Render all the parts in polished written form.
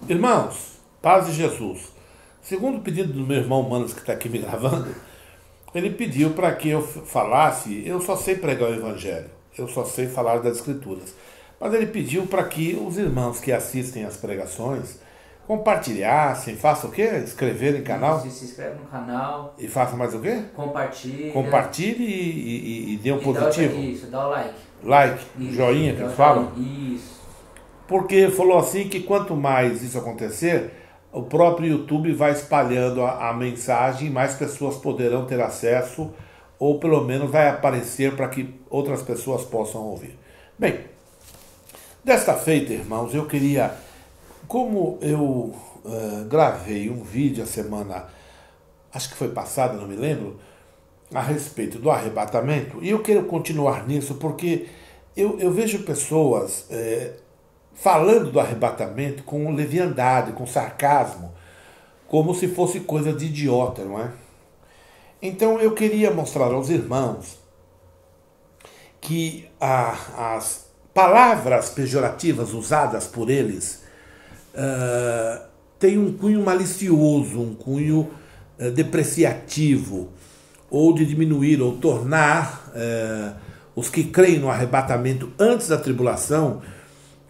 Irmãos, paz de Jesus. Segundo o pedido do meu irmão Manos, que está aqui me gravando, ele pediu para que eu falasse. Eu só sei pregar o Evangelho, eu só sei falar das Escrituras. Mas ele pediu para que os irmãos que assistem às pregações compartilhassem, façam o quê? Inscreverem no canal? Se inscreve no canal. E faça mais o quê? Compartilha. Compartilhe e dê um positivo. Isso, dá o like. Like, Isso, joinha que eles falam. Isso. Porque falou assim que quanto mais isso acontecer, o próprio YouTube vai espalhando a mensagem e mais pessoas poderão ter acesso, ou pelo menos vai aparecer para que outras pessoas possam ouvir. Bem, desta feita, irmãos, eu queria, como eu gravei um vídeo a semana, acho que foi passada, não me lembro, a respeito do arrebatamento, e eu quero continuar nisso porque eu vejo pessoas falando do arrebatamento com leviandade, com sarcasmo, como se fosse coisa de idiota, não é? Então eu queria mostrar aos irmãos que as palavras pejorativas usadas por eles têm um cunho malicioso, um cunho depreciativo, ou de diminuir ou tornar os que creem no arrebatamento antes da tribulação,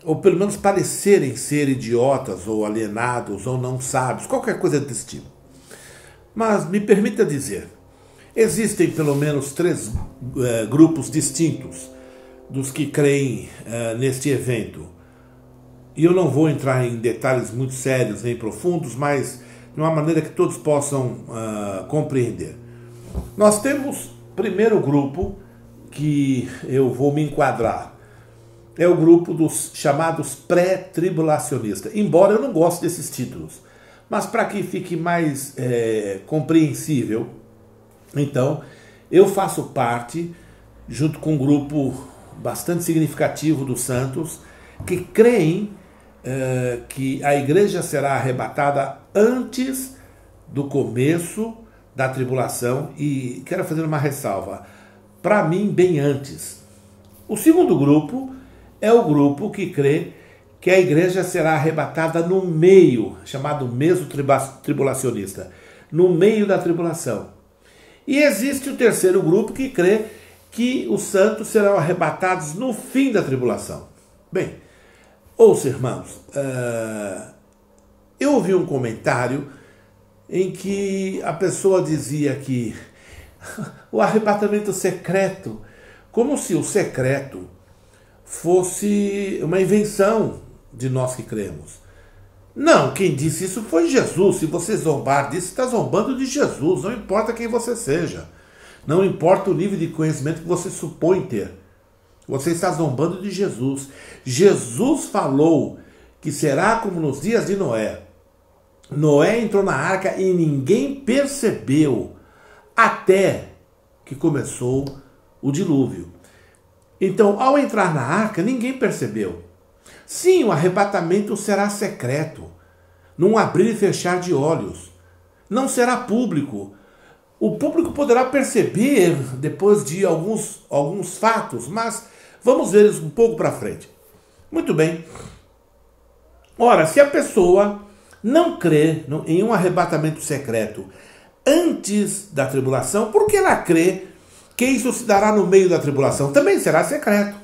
ou pelo menos parecerem ser idiotas, ou alienados, ou não sábios, qualquer coisa desse tipo. Mas me permita dizer, existem pelo menos três grupos distintos dos que creem neste evento. E eu não vou entrar em detalhes muito sérios nem profundos, mas de uma maneira que todos possam compreender. Nós temos primeiro grupo que eu vou me enquadrar. É o grupo dos chamados pré-tribulacionistas. Embora eu não goste desses títulos. Mas para que fique mais compreensível, então, eu faço parte, junto com um grupo bastante significativo dos santos, que creem que a igreja será arrebatada antes do começo da tribulação. E quero fazer uma ressalva. Para mim, bem antes. O segundo grupo é o grupo que crê que a igreja será arrebatada no meio, chamado meso-tribulacionista, no meio da tribulação. E existe o terceiro grupo que crê que os santos serão arrebatados no fim da tribulação. Bem, ouça, irmãos, eu ouvi um comentário em que a pessoa dizia que o arrebatamento secreto, como se o secreto fosse uma invenção de nós que cremos. Não, quem disse isso foi Jesus. Se você zombar disso, está zombando de Jesus. Não importa quem você seja. Não importa o nível de conhecimento que você supõe ter. Você está zombando de Jesus. Jesus falou que será como nos dias de Noé. Noé entrou na arca e ninguém percebeu até que começou o dilúvio. Então, ao entrar na arca, ninguém percebeu. Sim, o arrebatamento será secreto, num abrir e fechar de olhos. Não será público. O público poderá perceber depois de alguns fatos, mas vamos ver isso um pouco para frente. Muito bem. Ora, se a pessoa não crê em um arrebatamento secreto antes da tribulação, por que ela crê que isso se dará no meio da tribulação? Também será secreto.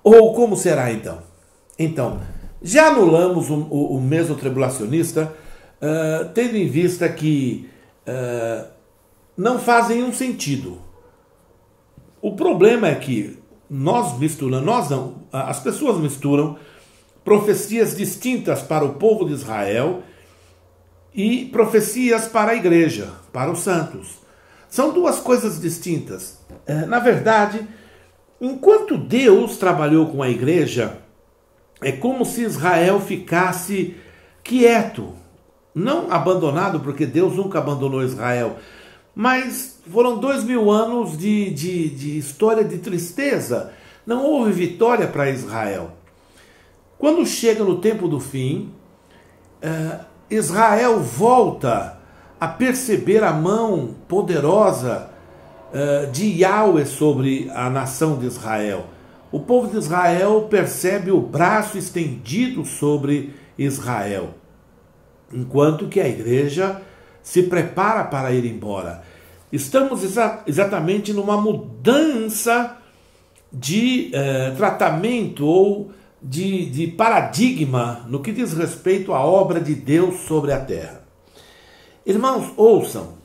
Ou como será então? Então, já anulamos o meso-tribulacionista, tendo em vista que não faz nenhum sentido. O problema é que as pessoas misturam profecias distintas para o povo de Israel e profecias para a igreja, para os santos. São duas coisas distintas. Na verdade, enquanto Deus trabalhou com a igreja, é como se Israel ficasse quieto, não abandonado, porque Deus nunca abandonou Israel, mas foram 2000 anos de história de tristeza. Não houve vitória para Israel. Quando chega no tempo do fim, Israel volta a perceber a mão poderosa de Yahweh sobre a nação de Israel. O povo de Israel percebe o braço estendido sobre Israel, enquanto que a igreja se prepara para ir embora. Estamos exatamente numa mudança de tratamento ou de paradigma no que diz respeito à obra de Deus sobre a terra. Irmãos, ouçam.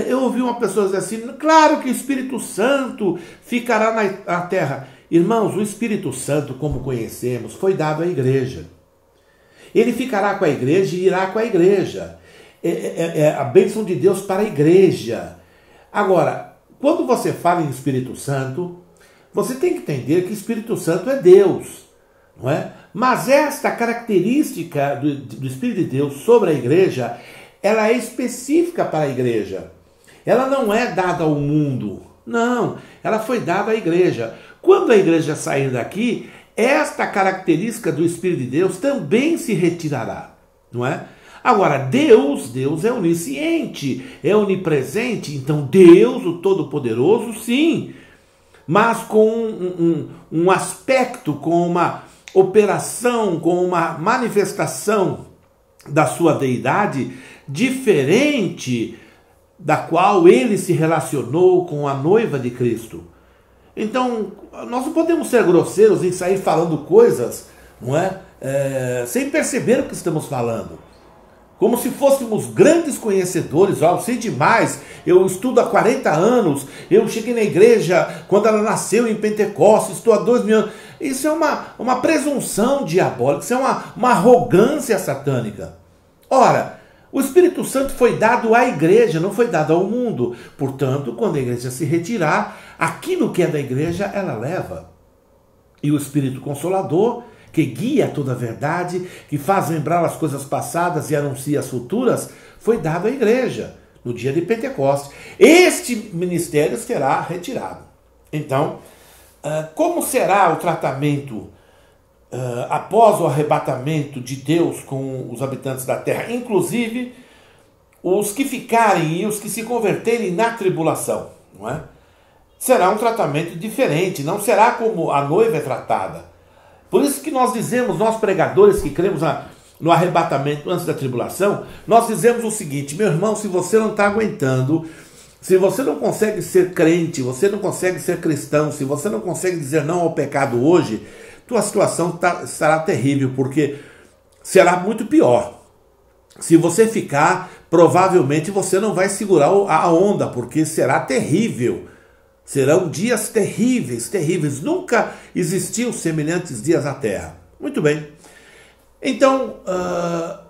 Eu ouvi uma pessoa dizer assim, claro que o Espírito Santo ficará na terra. Irmãos, o Espírito Santo, como conhecemos, foi dado à igreja. Ele ficará com a igreja e irá com a igreja. É a bênção de Deus para a igreja. Agora, quando você fala em Espírito Santo, você tem que entender que o Espírito Santo é Deus, não é? Mas esta característica do Espírito de Deus sobre a igreja, ela é específica para a igreja. Ela não é dada ao mundo. Não, ela foi dada à igreja. Quando a igreja sair daqui, esta característica do Espírito de Deus também se retirará, não é? Agora, Deus é onisciente, é onipresente, então Deus, o Todo-Poderoso, sim, mas com um aspecto, com uma operação, com uma manifestação da sua deidade diferente da qual ele se relacionou com a noiva de Cristo. Então, nós não podemos ser grosseiros em sair falando coisas, não é? Sem perceber o que estamos falando. Como se fôssemos grandes conhecedores. Eu sei demais, eu estudo há 40 anos, eu cheguei na igreja quando ela nasceu em Pentecostes, estou há 2.000 anos. Isso é uma presunção diabólica, isso é uma arrogância satânica. Ora, o Espírito Santo foi dado à igreja, não foi dado ao mundo. Portanto, quando a igreja se retirar, aquilo que é da igreja, ela leva. E o Espírito Consolador, que guia toda a verdade, que faz lembrar as coisas passadas e anuncia as futuras, foi dado à igreja no dia de Pentecostes. Este ministério será retirado. Então, como será o tratamento após o arrebatamento de Deus com os habitantes da terra, inclusive os que ficarem e os que se converterem na tribulação, não é? Será um tratamento diferente, não será como a noiva é tratada. Por isso que nós dizemos, nós pregadores que cremos no arrebatamento antes da tribulação, nós dizemos o seguinte: meu irmão, se você não está aguentando, se você não consegue ser crente, você não consegue ser cristão, se você não consegue dizer não ao pecado hoje, tua situação será terrível, porque será muito pior. Se você ficar, provavelmente você não vai segurar a onda, porque será terrível. Serão dias terríveis, terríveis. Nunca existiu semelhantes dias na terra. Muito bem. Então,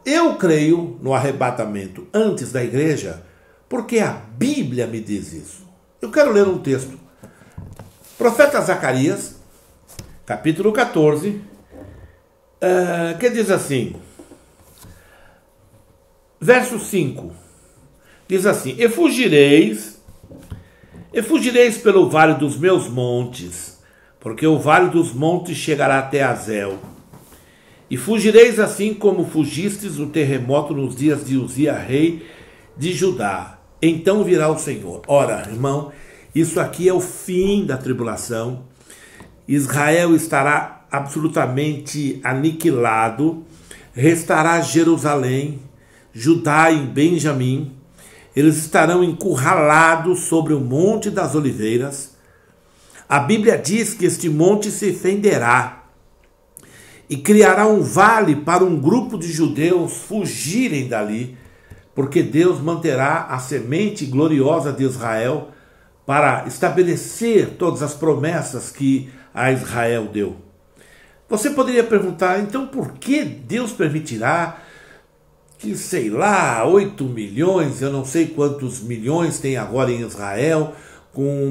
eu creio no arrebatamento antes da igreja, porque a Bíblia me diz isso. Eu quero ler um texto. Profeta Zacarias, capítulo 14, que diz assim, verso 5, diz assim: E fugireis pelo vale dos meus montes, porque o vale dos montes chegará até Azel. E fugireis assim como fugistes no terremoto nos dias de Uzia, rei de Judá. Então virá o Senhor. Ora, irmão, isso aqui é o fim da tribulação. Israel estará absolutamente aniquilado. Restará Jerusalém, Judá e Benjamim. Eles estarão encurralados sobre o Monte das Oliveiras. A Bíblia diz que este monte se fenderá e criará um vale para um grupo de judeus fugirem dali, porque Deus manterá a semente gloriosa de Israel para estabelecer todas as promessas que a Israel deu. Você poderia perguntar, então por que Deus permitirá que, sei lá, 8 milhões, eu não sei quantos milhões tem agora em Israel,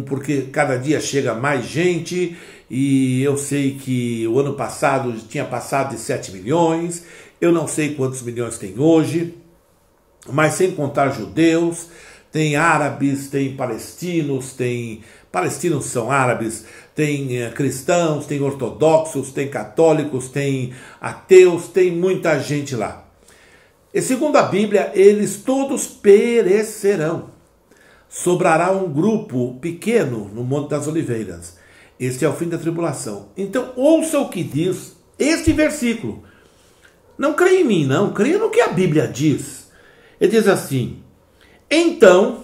porque cada dia chega mais gente, e eu sei que o ano passado tinha passado de 7 milhões, eu não sei quantos milhões tem hoje, mas sem contar judeus, tem árabes, tem palestinos são árabes, tem cristãos, tem ortodoxos, tem católicos, tem ateus, tem muita gente lá. E segundo a Bíblia, eles todos perecerão. Sobrará um grupo pequeno no Monte das Oliveiras. Este é o fim da tribulação. Então, ouça o que diz este versículo. Não creia em mim, não. Creia no que a Bíblia diz. Ele diz assim: então,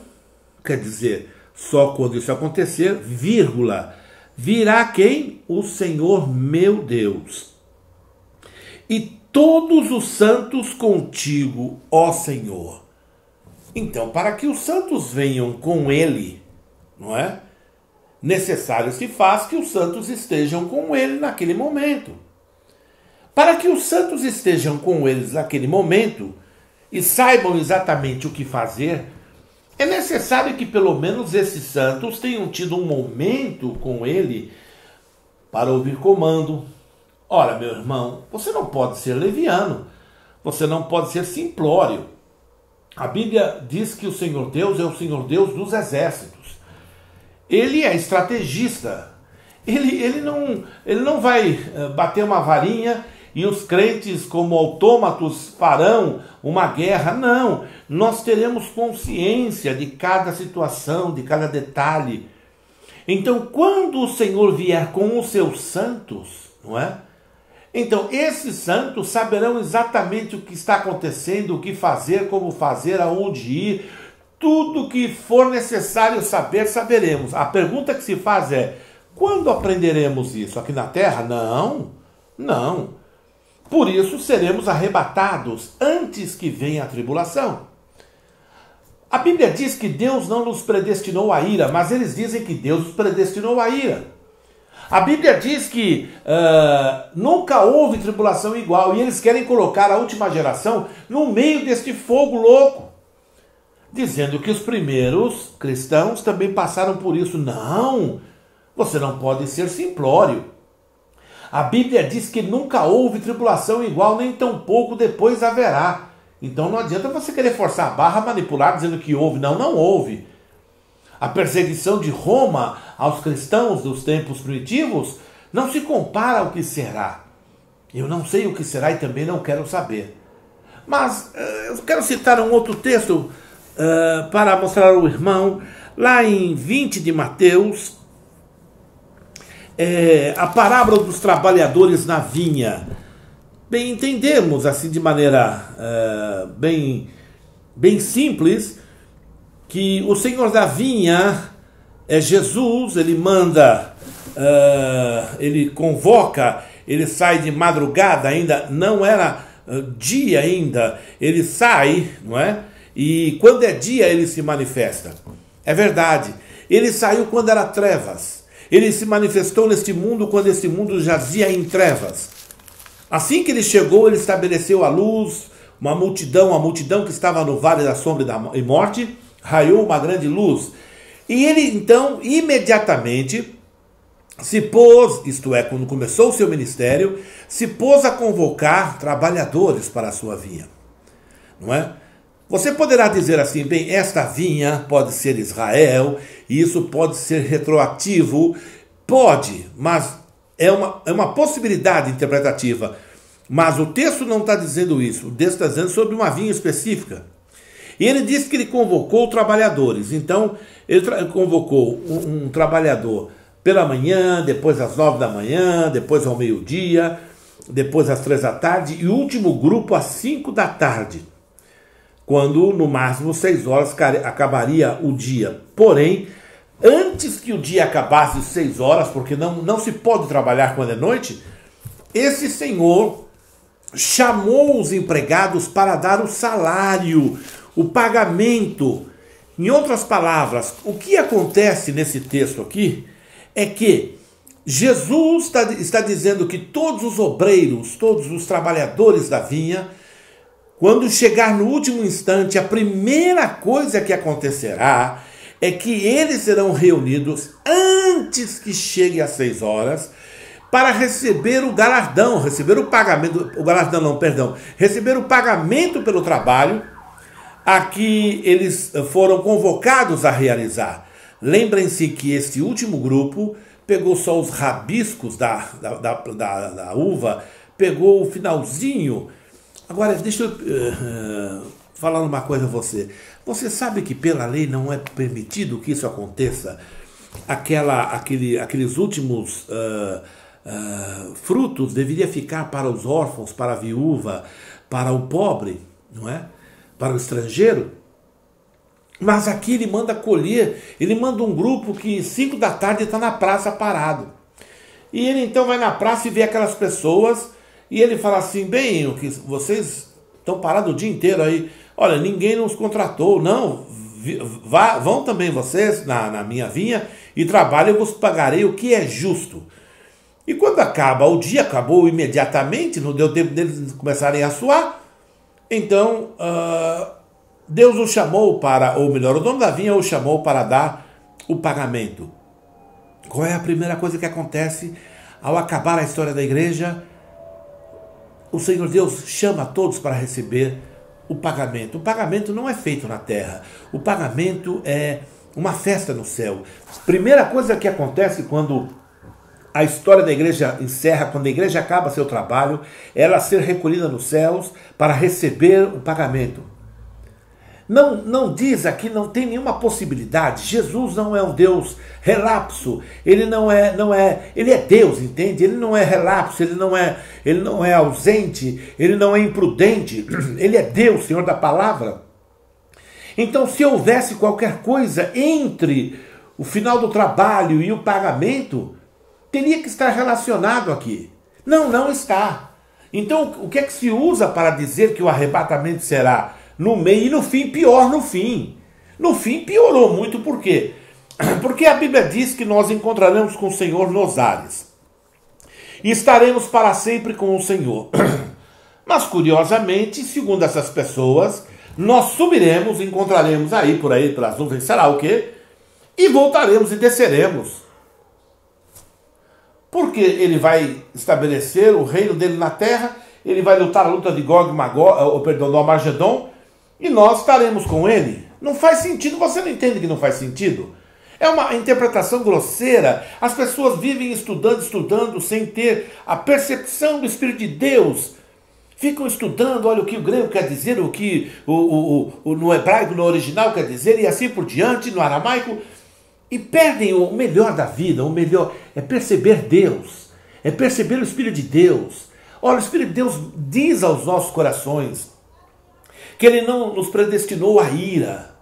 quer dizer, só quando isso acontecer, vírgula, virá quem? O Senhor meu Deus. E todos os santos contigo, ó Senhor. Então, para que os santos venham com ele, não é? Necessário se faz que os santos estejam com ele naquele momento. Para que os santos estejam com eles naquele momento e saibam exatamente o que fazer, é necessário que pelo menos esses santos tenham tido um momento com ele para ouvir comando. Ora, meu irmão, você não pode ser leviano, você não pode ser simplório. A Bíblia diz que o Senhor Deus é o Senhor Deus dos exércitos. Ele é estrategista. Ele não vai bater uma varinha e os crentes, como autômatos, farão uma guerra. Não, nós teremos consciência de cada situação, de cada detalhe. Então, quando o Senhor vier com os seus santos, não é? Então, esses santos saberão exatamente o que está acontecendo, o que fazer, como fazer, aonde ir. Tudo que for necessário saber, saberemos. A pergunta que se faz é: quando aprenderemos isso? Aqui na terra? Não, não. Por isso seremos arrebatados antes que venha a tribulação. A Bíblia diz que Deus não nos predestinou à ira, mas eles dizem que Deus nos predestinou à ira. A Bíblia diz que nunca houve tribulação igual, e eles querem colocar a última geração no meio deste fogo louco, dizendo que os primeiros cristãos também passaram por isso. Não, você não pode ser simplório. A Bíblia diz que nunca houve tribulação igual, nem tampouco depois haverá. Então não adianta você querer forçar a barra, manipular, dizendo que houve. Não, não houve. A perseguição de Roma aos cristãos dos tempos primitivos não se compara ao que será. Eu não sei o que será e também não quero saber. Mas eu quero citar um outro texto para mostrar ao irmão, lá em 20 de Mateus, a parábola dos trabalhadores na vinha. Bem, entendemos assim de maneira bem simples que o Senhor da vinha é Jesus. Ele manda, ele convoca, ele sai de madrugada, ainda não era dia ainda, ele sai, não é? E quando é dia ele se manifesta. É verdade, ele saiu quando era trevas, ele se manifestou neste mundo quando esse mundo jazia em trevas. Assim que ele chegou, ele estabeleceu a luz, uma multidão que estava no vale da sombra e morte, raiou uma grande luz. E ele então imediatamente se pôs, isto é, quando começou o seu ministério, se pôs a convocar trabalhadores para a sua vinha. Não é? Você poderá dizer assim: bem, esta vinha pode ser Israel, e isso pode ser retroativo. Pode, mas é uma possibilidade interpretativa. Mas o texto não está dizendo isso. O texto está dizendo sobre uma vinha específica. E ele disse que ele convocou trabalhadores. Então, ele convocou um trabalhador pela manhã, depois às 9 da manhã, depois ao meio-dia, depois às 3 da tarde, e o último grupo às 5 da tarde, quando no máximo 6 horas acabaria o dia. Porém, antes que o dia acabasse 6 horas, porque não se pode trabalhar quando é noite, esse senhor chamou os empregados para dar o salário, o pagamento. Em outras palavras, o que acontece nesse texto aqui é que Jesus está dizendo que todos os obreiros, todos os trabalhadores da vinha, quando chegar no último instante, a primeira coisa que acontecerá é que eles serão reunidos antes que chegue às 6 horas para receber o galardão, receber o pagamento, receber o pagamento pelo trabalho a que eles foram convocados a realizar. Lembrem-se que este último grupo pegou só os rabiscos da uva, pegou o finalzinho. Agora, deixa eu falar uma coisa a você. Você sabe que pela lei não é permitido que isso aconteça? Aqueles últimos frutos deveria ficar para os órfãos, para a viúva, para o pobre, não é? Para o estrangeiro. Mas aqui ele manda colher, ele manda um grupo que 5 da tarde está na praça parado. E ele então vai na praça e vê aquelas pessoas e ele fala assim, bem, o que vocês estão parados o dia inteiro aí, olha, ninguém nos contratou, não, vão também vocês na minha vinha e trabalhem, eu vos pagarei o que é justo. E quando acaba, o dia acabou imediatamente, não deu tempo deles começarem a suar, então Deus o chamou para, ou melhor, o dono da vinha o chamou para dar o pagamento. Qual é a primeira coisa que acontece ao acabar a história da igreja? O Senhor Deus chama todos para receber o pagamento. O pagamento não é feito na terra. O pagamento é uma festa no céu. Primeira coisa que acontece quando a história da igreja encerra, quando a igreja acaba seu trabalho, é ela ser recolhida nos céus para receber o pagamento. Não diz aqui, não tem nenhuma possibilidade. Jesus não é um Deus relapso. Ele ele é Deus, entende? Ele não é relapso, ele não é ausente, ele não é imprudente. Ele é Deus, Senhor da palavra. Então, se houvesse qualquer coisa entre o final do trabalho e o pagamento, teria que estar relacionado aqui. Não está. Então, o que é que se usa para dizer que o arrebatamento será no meio e no fim? Pior no fim. No fim piorou muito, por quê? Porque a Bíblia diz que nós encontraremos com o Senhor nos ares. E estaremos para sempre com o Senhor. Mas, curiosamente, segundo essas pessoas, nós subiremos, encontraremos aí, por aí, pelas nuvens, será o quê? E voltaremos e desceremos. Porque ele vai estabelecer o reino dele na terra, ele vai lutar a luta de Gog e Magog, do Armagedon, e nós estaremos com ele. Não faz sentido, você não entende que não faz sentido? É uma interpretação grosseira. As pessoas vivem estudando, sem ter a percepção do Espírito de Deus. Ficam estudando, olha o que o grego quer dizer, o que no hebraico, no original quer dizer, e assim por diante, no aramaico, e perdem o melhor da vida. O melhor é perceber Deus, é perceber o Espírito de Deus. Olha, o Espírito de Deus diz aos nossos corações que ele não nos predestinou à ira.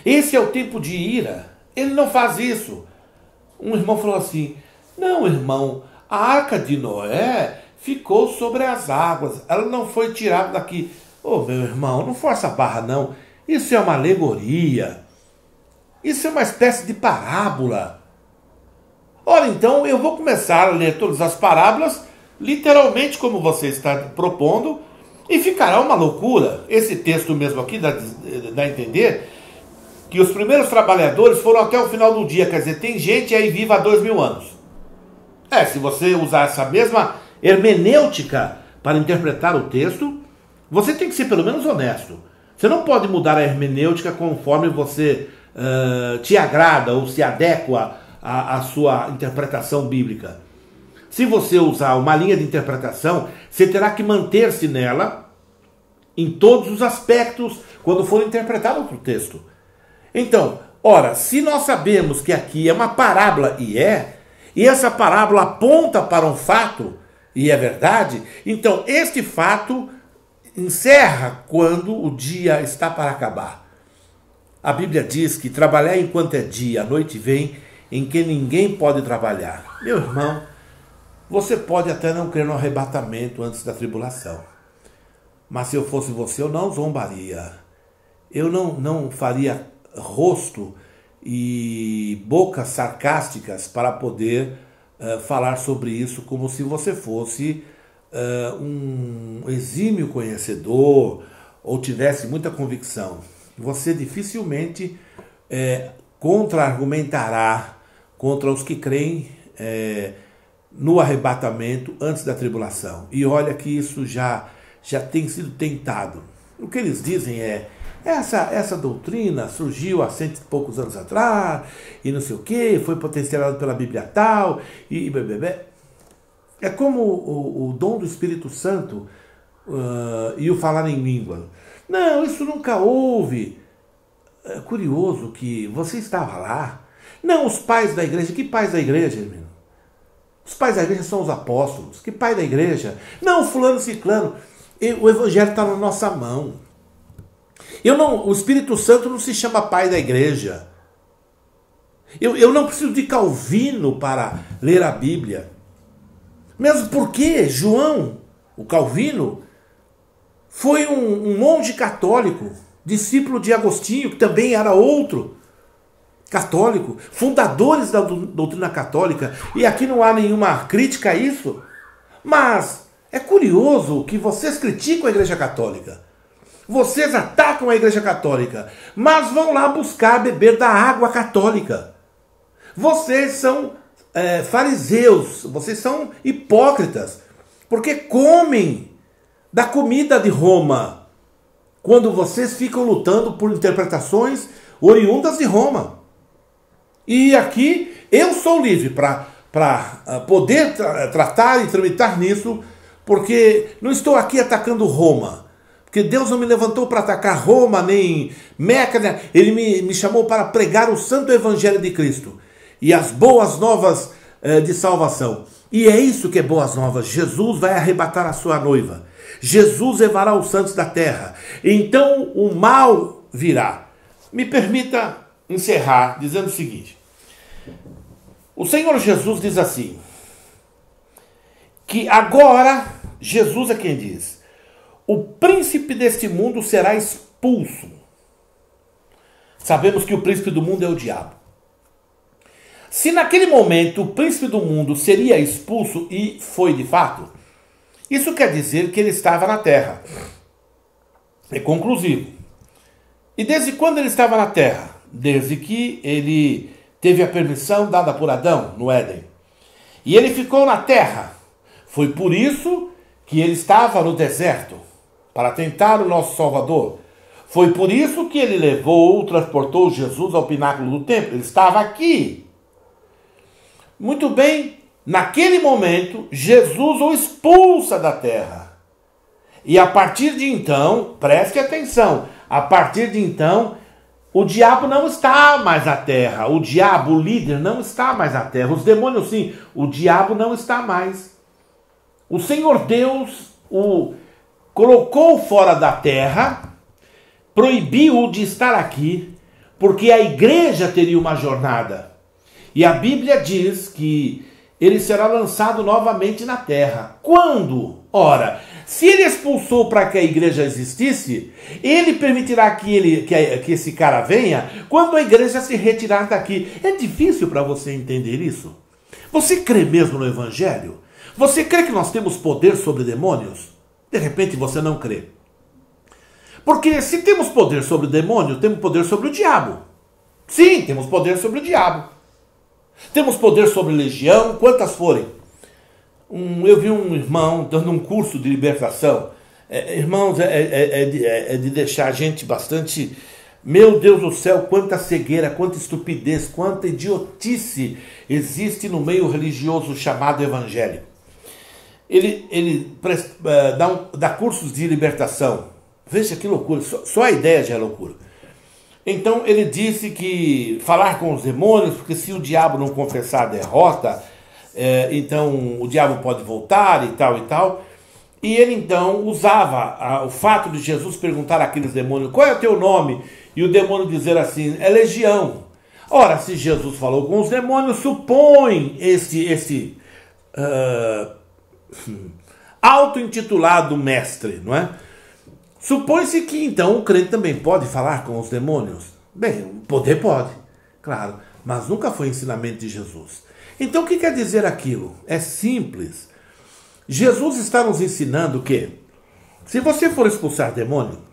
Esse é o tempo de ira. Ele não faz isso. Um irmão falou assim, não, irmão, a arca de Noé ficou sobre as águas, ela não foi tirada daqui. Ô, meu irmão, não força a barra não. Isso é uma alegoria. Isso é uma espécie de parábola. Ora, então, eu vou começar a ler todas as parábolas, literalmente como você está propondo, e ficará uma loucura. Esse texto mesmo aqui dá a entender que os primeiros trabalhadores foram até o final do dia. Quer dizer, tem gente aí viva há 2000 anos. Se você usar essa mesma hermenêutica para interpretar o texto, você tem que ser pelo menos honesto. Você não pode mudar a hermenêutica conforme você te agrada ou se adequa à sua interpretação bíblica. Se você usar uma linha de interpretação, você terá que manter-se nela em todos os aspectos quando for interpretado outro texto. Então, ora, se nós sabemos que aqui é uma parábola, e essa parábola aponta para um fato, e é verdade, então este fato encerra quando o dia está para acabar. A Bíblia diz que trabalhar enquanto é dia, a noite vem, em que ninguém pode trabalhar. Meu irmão, você pode até não crer no arrebatamento antes da tribulação. Mas se eu fosse você, eu não zombaria. Eu não faria rosto e bocas sarcásticas para poder falar sobre isso como se você fosse um exímio conhecedor ou tivesse muita convicção. Você dificilmente contra-argumentará contra os que creem no arrebatamento antes da tribulação. E olha que isso já tem sido tentado. O que eles dizem essa doutrina surgiu há 100 e poucos anos atrás, e não sei o que, foi potencializado pela Bíblia tal, e bebê. É como o dom do Espírito Santo e o falar em língua. Não, isso nunca houve. É curioso que você estava lá. Não, os pais da igreja. Que pais da igreja, irmão? Os pais da igreja são os apóstolos. Que pai da igreja? Não, fulano, ciclano. O evangelho está na nossa mão. O Espírito Santo não se chama pai da igreja. Eu não preciso de Calvino para ler a Bíblia. Mesmo porque João, o Calvino, foi um monge católico, discípulo de Agostinho, que também era outro católico, fundadores da doutrina católica. E aqui não há nenhuma crítica a isso. Mas é curioso que vocês criticam a Igreja Católica. Vocês atacam a Igreja Católica, mas vão lá buscar beber da água católica. Vocês são fariseus, vocês são hipócritas, porque comem da comida de Roma, quando vocês ficam lutando por interpretações oriundas de Roma. E aqui eu sou livre para poder tratar e tramitar nisso, porque não estou aqui atacando Roma. Porque Deus não me levantou para atacar Roma, nem Meca, né? Ele me chamou para pregar o santo evangelho de Cristo e as boas novas de salvação. E é isso que é boas novas. Jesus vai arrebatar a sua noiva. Jesus levará os santos da terra. Então o mal virá. Me permita encerrar dizendo o seguinte. O Senhor Jesus diz assim, que agora, Jesus é quem diz, o príncipe deste mundo será expulso. Sabemos que o príncipe do mundo é o diabo. Se naquele momento o príncipe do mundo seria expulso, e foi de fato, isso quer dizer que ele estava na terra. É conclusivo. E desde quando ele estava na terra? Desde que ele teve a permissão dada por Adão no Éden. E ele ficou na terra. Foi por isso que ele estava no deserto, para tentar o nosso Salvador. Foi por isso que ele transportou Jesus ao pináculo do templo. Ele estava aqui. Muito bem, naquele momento, Jesus o expulsa da terra. E a partir de então, preste atenção, a partir de então, o diabo não está mais na terra. O diabo, o líder, não está mais na terra. Os demônios sim, o diabo não está mais. O Senhor Deus o colocou fora da terra, proibiu-o de estar aqui, porque a igreja teria uma jornada. E a Bíblia diz que ele será lançado novamente na terra. Quando? Ora, se ele expulsou para que a igreja existisse, ele permitirá que esse cara venha quando a igreja se retirar daqui. É difícil para você entender isso? Você crê mesmo no Evangelho? Você crê que nós temos poder sobre demônios? De repente você não crê. Porque se temos poder sobre o demônio, temos poder sobre o diabo. Sim, temos poder sobre o diabo. Temos poder sobre legião, quantas forem. Eu vi um irmão dando um curso de libertação. Irmãos, é de deixar a gente bastante... Meu Deus do céu, quanta cegueira, quanta estupidez, quanta idiotice existe no meio religioso chamado evangélico. Ele dá cursos de libertação. Veja que loucura, só a ideia já é loucura. Então ele disse que falar com os demônios, porque se o diabo não confessar a derrota, então o diabo pode voltar e tal e tal. E ele então usava o fato de Jesus perguntar àqueles demônios, qual é o teu nome? E o demônio dizer assim, é legião. Ora, se Jesus falou com os demônios, supõe esse auto-intitulado mestre, não é? Supõe-se que então o crente também pode falar com os demônios. Bem, poder pode, claro, mas nunca foi ensinamento de Jesus. Então o que quer dizer aquilo? É simples. Jesus está nos ensinando que, se você for expulsar demônio,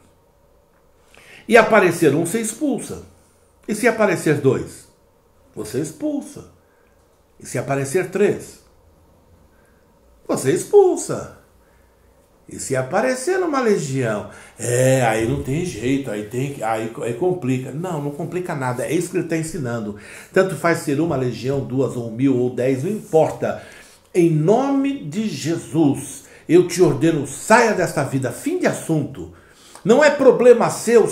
e aparecer um, você expulsa. E se aparecer dois, você expulsa. E se aparecer três, você expulsa. E se aparecer uma legião, aí não tem jeito, aí complica. Não complica nada, é isso que ele está ensinando. Tanto faz ser uma legião, 2 ou 1000 ou 10, não importa. Em nome de Jesus, eu te ordeno, saia desta vida, fim de assunto. Não é problema seu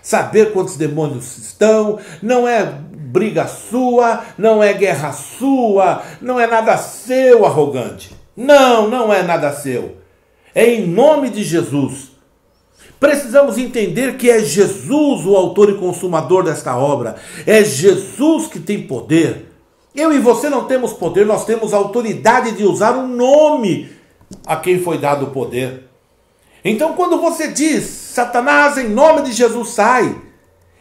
saber quantos demônios estão, não é briga sua, não é guerra sua, não é nada seu, arrogante. Não, não é nada seu. É em nome de Jesus. Precisamos entender que é Jesus o autor e consumador desta obra. É Jesus que tem poder. Eu e você não temos poder, nós temos autoridade de usar o nome a quem foi dado o poder. Então, quando você diz, Satanás, em nome de Jesus, sai,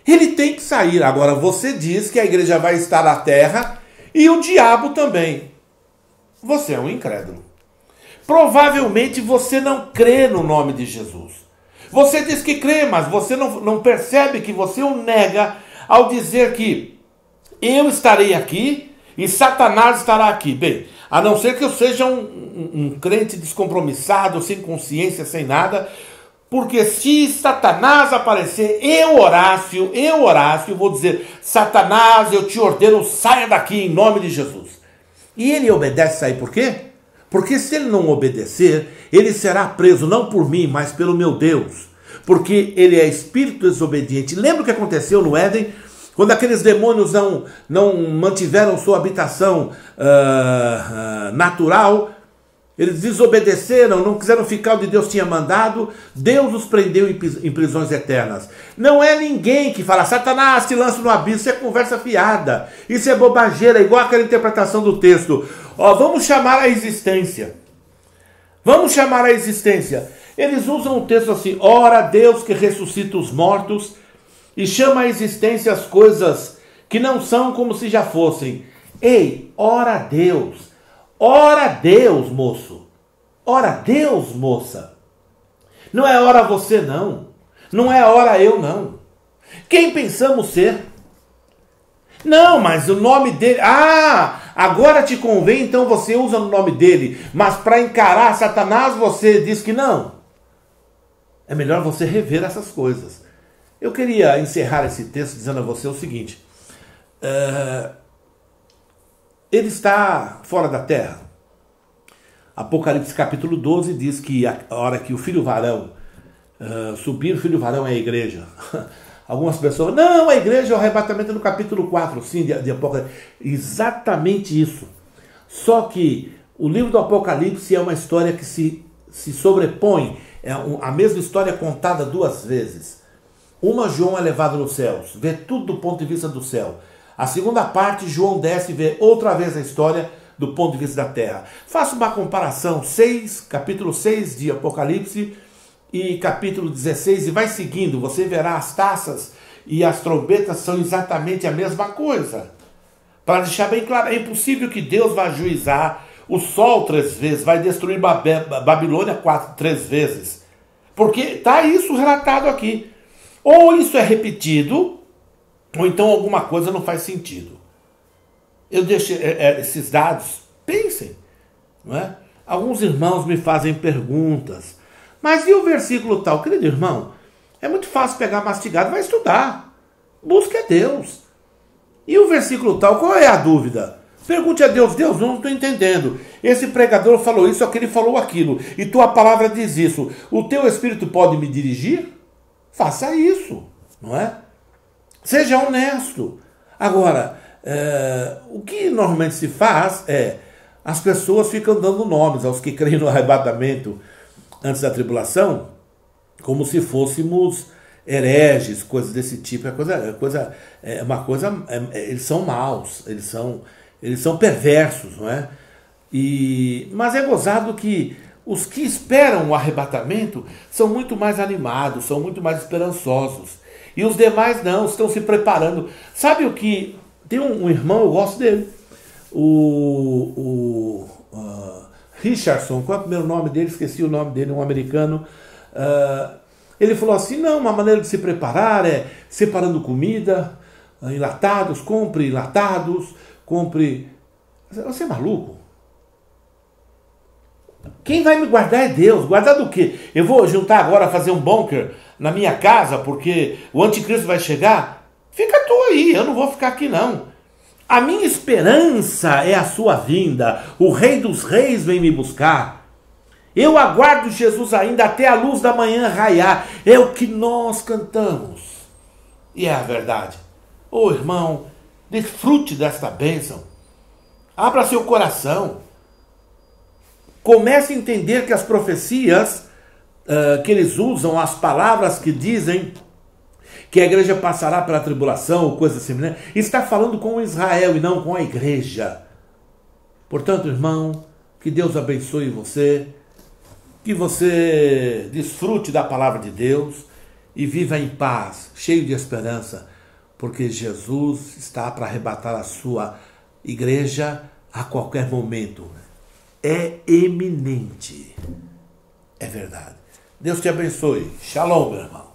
ele tem que sair. Agora, você diz que a igreja vai estar na terra e o diabo também. Você é um incrédulo. Provavelmente você não crê no nome de Jesus. Você diz que crê, mas você não percebe que você o nega ao dizer que eu estarei aqui e Satanás estará aqui. Bem, a não ser que eu seja um crente descompromissado, sem consciência, sem nada, porque se Satanás aparecer, eu, Horácio, vou dizer, Satanás, eu te ordeno, saia daqui em nome de Jesus. E ele obedece, sabe por quê? Porque se ele não obedecer, ele será preso não por mim, mas pelo meu Deus. Porque ele é espírito desobediente. Lembra o que aconteceu no Éden? Quando aqueles demônios não mantiveram sua habitação natural, eles desobedeceram, não quiseram ficar onde Deus tinha mandado, Deus os prendeu em prisões eternas. Não é ninguém que fala, Satanás, te lança no abismo, isso é conversa fiada, isso é bobageira, igual aquela interpretação do texto. Vamos chamar a existência. Vamos chamar a existência. Eles usam o texto assim, ora Deus que ressuscita os mortos e chama a existência as coisas que não são como se já fossem. Ei, ora Deus. Ora Deus, moço. Ora Deus, moça. Não é ora você, não. Não é ora eu, não. Quem pensamos ser? Não, mas o nome dele... agora te convém, então você usa o nome dele. Mas para encarar Satanás, você diz que não. É melhor você rever essas coisas. Eu queria encerrar esse texto dizendo a você o seguinte. Ele está fora da terra. Apocalipse capítulo 12 diz que a hora que o filho varão subir, o filho varão é a igreja. Algumas pessoas, não, a igreja é o arrebatamento no capítulo 4, sim, de Apocalipse. Exatamente isso. Só que o livro do Apocalipse é uma história que se sobrepõe, é a mesma história contada duas vezes. Uma, João é levado nos céus, vê tudo do ponto de vista do céu. A segunda parte, João desce e vê outra vez a história do ponto de vista da terra. Faça uma comparação, capítulo 6 de Apocalipse e capítulo 16, e vai seguindo, você verá as taças e as trombetas são exatamente a mesma coisa. Para deixar bem claro, é impossível que Deus vá juizar o sol 3 vezes, vai destruir Babilônia 3 vezes. Porque está isso relatado aqui. Ou isso é repetido, ou então alguma coisa não faz sentido. Eu deixo esses dados, pensem. Não é? Alguns irmãos me fazem perguntas. Mas e o versículo tal? Querido irmão, é muito fácil pegar mastigado, vai estudar. Busque a Deus. E o versículo tal, qual é a dúvida? Pergunte a Deus, Deus, não estou entendendo. Esse pregador falou isso, aquele falou aquilo. E tua palavra diz isso. O teu Espírito pode me dirigir? Faça isso, não é? Seja honesto. Agora, o que normalmente se faz as pessoas ficam dando nomes aos que creem no arrebatamento antes da tribulação, como se fôssemos hereges, coisas desse tipo. Eles são maus, eles são perversos, não é? Mas é gozado que os que esperam o arrebatamento são muito mais animados, são muito mais esperançosos. E os demais não, estão se preparando. Sabe o que... Tem um irmão, eu gosto dele, Richardson, qual é o primeiro nome dele? Esqueci o nome dele, um americano. Ele falou assim, não, uma maneira de se preparar é separando comida, enlatados, compre enlatados, compre... Você é maluco? Quem vai me guardar é Deus. Guardar do quê? Eu vou juntar agora, fazer um bunker na minha casa, porque o anticristo vai chegar? Fica tu aí, eu não vou ficar aqui não. A minha esperança é a sua vinda. O Rei dos Reis vem me buscar. Eu aguardo Jesus ainda até a luz da manhã raiar. É o que nós cantamos. E é a verdade. Ô irmão, Desfrute desta bênção. Abra seu coração. Comece a entender que as profecias que eles usam, as palavras que dizem que a igreja passará pela tribulação ou coisa semelhante, está falando com Israel e não com a igreja. Portanto, irmão, que Deus abençoe você, que você desfrute da palavra de Deus e viva em paz, cheio de esperança, porque Jesus está para arrebatar a sua igreja a qualquer momento. É eminente. É verdade. Deus te abençoe. Shalom, meu irmão.